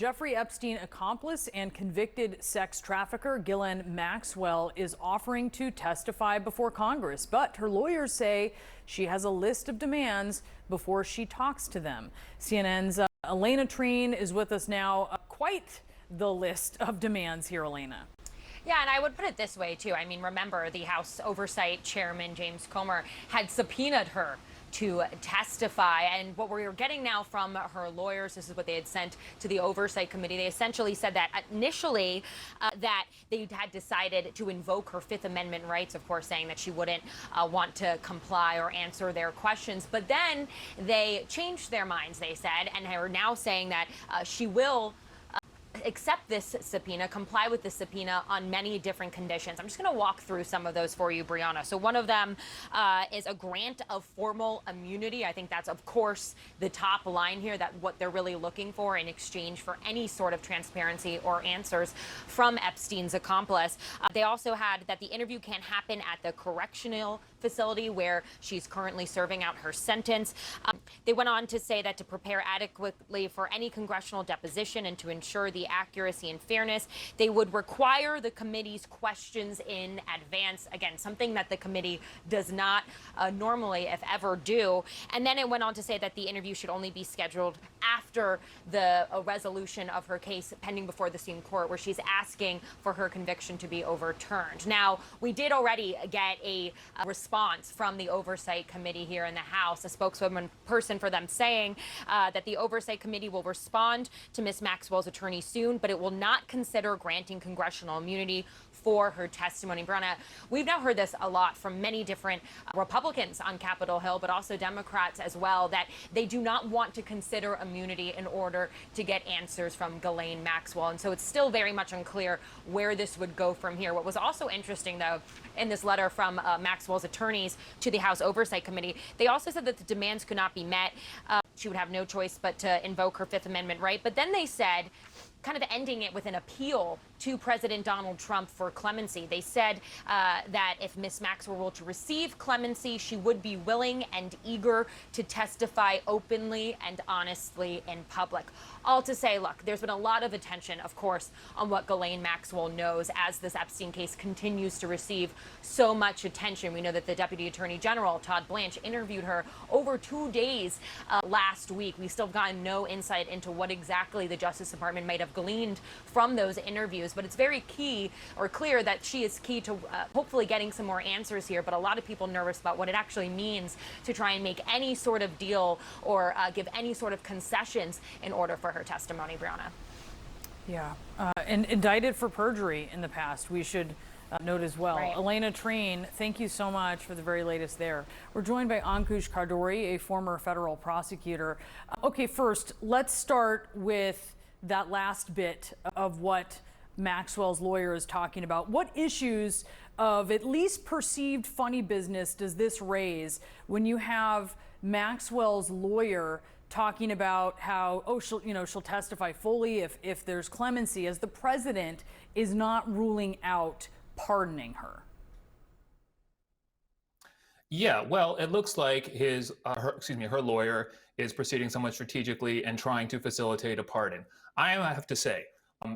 Jeffrey Epstein accomplice and convicted sex trafficker Ghislaine Maxwell is offering to testify before Congress, but her lawyers say she has a list of demands before she talks to them. CNN's Elena Treen is with us now. Quite the list of demands here, Elena. Yeah, and I would put it this way, too. I mean, remember, the House Oversight Chairman, James Comer, had subpoenaed her to testify. And what we're getting now from her lawyers, this is what they had sent to the Oversight Committee. They essentially said that initially that they had decided to invoke her Fifth Amendment rights, of course, saying that she wouldn't want to comply or answer their questions. But then they changed their minds, they said, and are now saying that she will accept this subpoena, comply with the subpoena on many different conditions. I'm just going to walk through some of those for you, Brianna. So one of them is a grant of formal immunity. I think that's, of course, the top line here, that what they're really looking for in exchange for any sort of transparency or answers from Epstein's accomplice. They also had that the interview can't happen at the correctional facility where she's currently serving out her sentence. They went on to say that to prepare adequately for any congressional deposition and to ensure the accuracy and fairness, they would require the committee's questions in advance. Again, something that the committee does not normally, if ever, do. And then it went on to say that the interview should only be scheduled after the resolution of her case pending before the Supreme Court, where she's asking for her conviction to be overturned. Now, we did already get a response from the Oversight Committee here in the House, a spokeswoman person for them saying that the Oversight Committee will respond to Ms. Maxwell's attorney soon, but it will not consider granting congressional immunity for her testimony. Brianna, we've now heard this a lot from many different Republicans on Capitol Hill, but also Democrats as well, that they do not want to consider immunity in order to get answers from Ghislaine Maxwell. And so it's still very much unclear where this would go from here. What was also interesting, though, in this letter from Maxwell's attorneys to the House Oversight Committee, they also said that the demands could not be met. She would have no choice but to invoke her Fifth Amendment right. But then they said, kind of ending it with an appeal to President Donald Trump for clemency. They said that if Ms. Maxwell were to receive clemency, she would be willing and eager to testify openly and honestly in public. All to say, look, there's been a lot of attention, of course, on what Ghislaine Maxwell knows as this Epstein case continues to receive so much attention. We know that the Deputy Attorney General, Todd Blanche, interviewed her over 2 days last week. We still have gotten no insight into what exactly the Justice Department might have gleaned from those interviews, but it's very key or clear that she is key to hopefully getting some more answers here. But a lot of people nervous about what it actually means to try and make any sort of deal or give any sort of concessions in order for her testimony, Brianna. Yeah, and indicted for perjury in the past, we should note as well. Right. Elena Treen, thank you so much for the very latest there. We're joined by Ankush Kardori, a former federal prosecutor. Okay, first, let's start with that last bit of what Maxwell's lawyer is talking about. What issues of at least perceived funny business does this raise when you have Maxwell's lawyer talking about how, oh, she'll testify fully if there's clemency, as the president is not ruling out pardoning her? Yeah, well, it looks like her lawyer is proceeding somewhat strategically and trying to facilitate a pardon. I have to say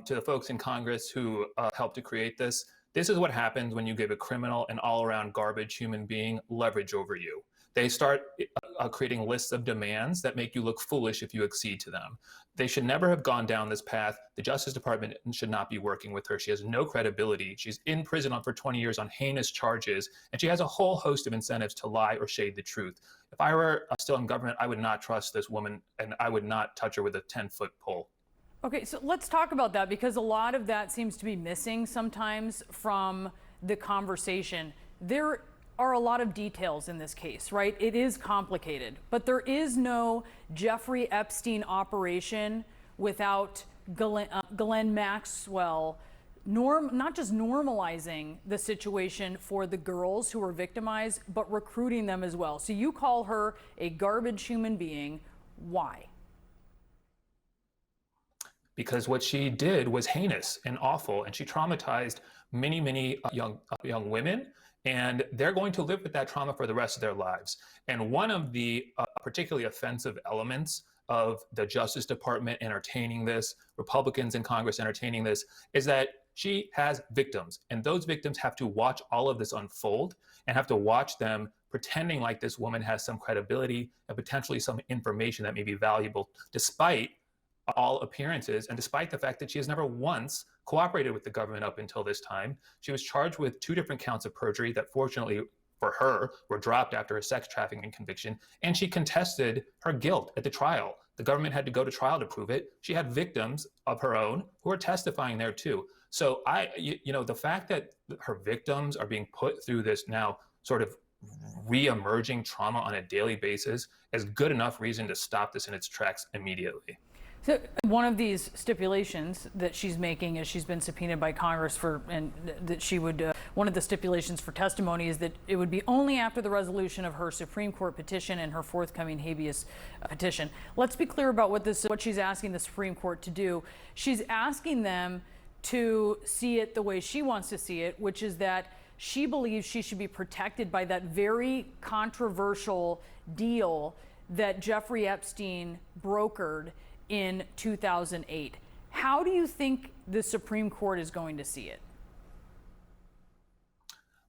to the folks in Congress who helped to create this is what happens when you give a criminal and all-around garbage human being leverage over you. They start creating lists of demands that make you look foolish if you accede to them. They should never have gone down this path. The Justice Department should not be working with her. She has no credibility. She's in prison for 20 years on heinous charges, and she has a whole host of incentives to lie or shade the truth. If I were still in government, I would not trust this woman, and I would not touch her with a 10-foot pole. Okay, so let's talk about that, because a lot of that seems to be missing sometimes from the conversation. There are a lot of details in this case, right? It is complicated, but there is no Jeffrey Epstein operation without Ghislaine Maxwell not just normalizing the situation for the girls who were victimized, but recruiting them as well. So you call her a garbage human being. Why? Because what she did was heinous and awful, and she traumatized many young women, and they're going to live with that trauma for the rest of their lives. And one of the particularly offensive elements of the Justice Department entertaining this, Republicans in Congress entertaining this, is that she has victims, and those victims have to watch all of this unfold and have to watch them pretending like this woman has some credibility and potentially some information that may be valuable, despite all appearances and despite the fact that she has never once cooperated with the government up until this time. She was charged with 2 different counts of perjury that fortunately for her were dropped after a sex trafficking conviction, and she contested her guilt at the trial. The government had to go to trial to prove it. She had victims of her own who are testifying there too. So the fact that her victims are being put through this now sort of re-emerging trauma on a daily basis is good enough reason to stop this in its tracks immediately. So one of these stipulations that she's making is she's been subpoenaed by Congress for, and that she would, one of the stipulations for testimony is that it would be only after the resolution of her Supreme Court petition and her forthcoming habeas petition. Let's be clear about what she's asking the Supreme Court to do. She's asking them to see it the way she wants to see it, which is that she believes she should be protected by that very controversial deal that Jeffrey Epstein brokered in 2008. How do you think the Supreme Court is going to see it?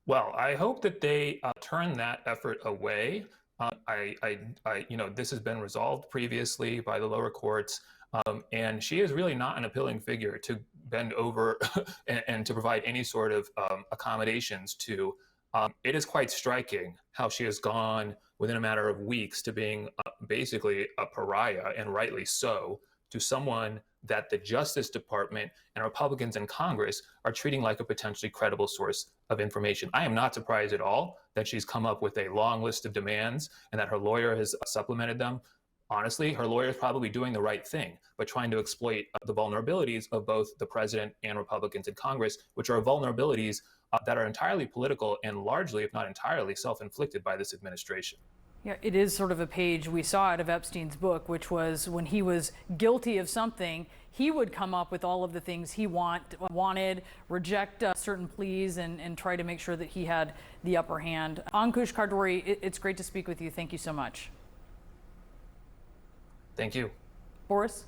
Well, I hope that they turn that effort away. This has been resolved previously by the lower courts, and she is really not an appealing figure to bend over and to provide any sort of accommodations to. It is quite striking how she has gone within a matter of weeks to being basically a pariah, and rightly so, to someone that the Justice Department and Republicans in Congress are treating like a potentially credible source of information. I am not surprised at all that she's come up with a long list of demands and that her lawyer has supplemented them. Honestly, her lawyer is probably doing the right thing, but trying to exploit the vulnerabilities of both the president and Republicans in Congress, which are vulnerabilities that are entirely political and largely, if not entirely, self-inflicted by this administration. Yeah, it is sort of a page we saw out of Epstein's book, which was when he was guilty of something, he would come up with all of the things he wanted, reject certain pleas, and try to make sure that he had the upper hand. Ankush Khardori, it's great to speak with you. Thank you so much. Thank you. Boris?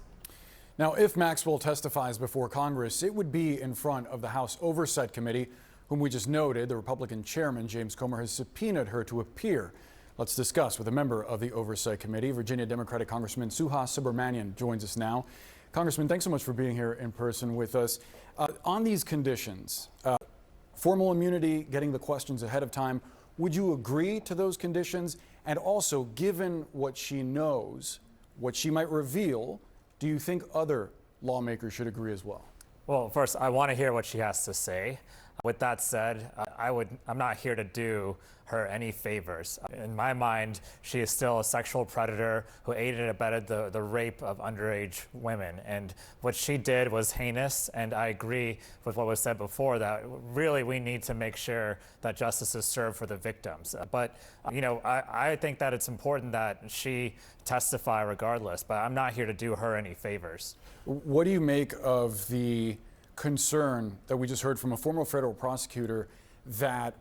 Now, if Maxwell testifies before Congress, it would be in front of the House Oversight Committee, whom we just noted. The Republican chairman, James Comer, has subpoenaed her to appear. Let's discuss with a member of the Oversight Committee. Virginia Democratic Congressman Suhas Subramanian joins us now. Congressman, thanks so much for being here in person with us. On these conditions, formal immunity, getting the questions ahead of time, would you agree to those conditions? And also, given what she knows, what she might reveal, do you think other lawmakers should agree as well? Well, first, I want to hear what she has to say. With that said, I'm not here to do her any favors. In my mind, she is still a sexual predator who aided and abetted the rape of underage women. And what she did was heinous, and I agree with what was said before, that really we need to make sure that justice is served for the victims. But, I think that it's important that she testify regardless, but I'm not here to do her any favors. What do you make of the concern that we just heard from a former federal prosecutor that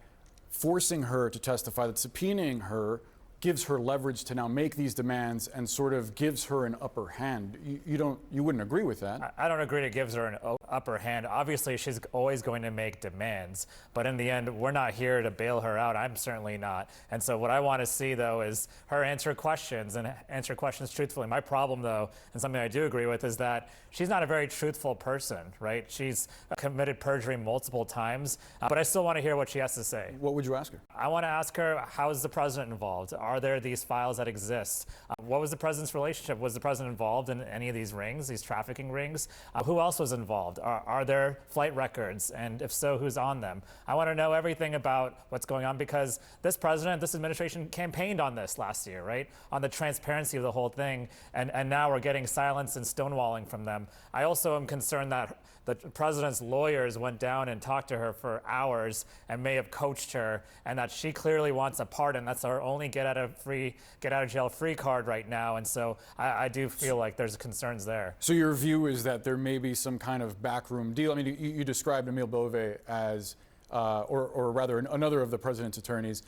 forcing her to testify, that subpoenaing her gives her leverage to now make these demands and sort of gives her an upper hand? You wouldn't agree with that? I don't agree it gives her an upper hand. Obviously, she's always going to make demands, but in the end, we're not here to bail her out. I'm certainly not. And so what I want to see, though, is her answer questions and answer questions truthfully. My problem, though, and something I do agree with, is that she's not a very truthful person, right? She's committed perjury multiple times, but I still want to hear what she has to say. What would you ask her? I want to ask her, how is the president involved? Are there these files that exist? What was the president's relationship? Was the president involved in any of these rings, these trafficking rings? Who else was involved? Are there flight records? And if so, who's on them? I want to know everything about what's going on, because this president, this administration campaigned on this last year, right? On the transparency of the whole thing. And now we're getting silence and stonewalling from them. I also am concerned that the president's lawyers went down and talked to her for hours and may have coached her, and that she clearly wants a pardon. That's our only get out of jail free card right now. And so I do feel like there's concerns there. So your view is that there may be some kind of backroom deal. I mean, you described Emile Bove as, or rather another of the president's attorneys,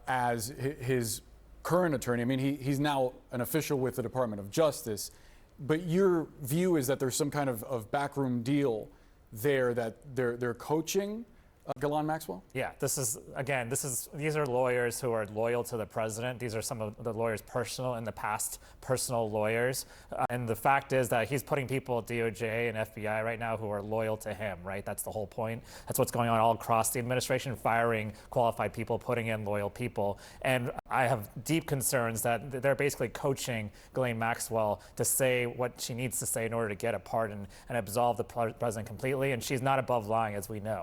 as his current attorney. I mean, he's now an official with the Department of Justice. But your view is that there's some kind of backroom deal there, that they're coaching Ghislaine Maxwell? Yeah, these are lawyers who are loyal to the president. These are some of the lawyers' personal lawyers. And the fact is that he's putting people at DOJ and FBI right now who are loyal to him, right? That's the whole point. That's what's going on all across the administration, firing qualified people, putting in loyal people. And I have deep concerns that they're basically coaching Ghislaine Maxwell to say what she needs to say in order to get a pardon and absolve the president completely. And she's not above lying, as we know.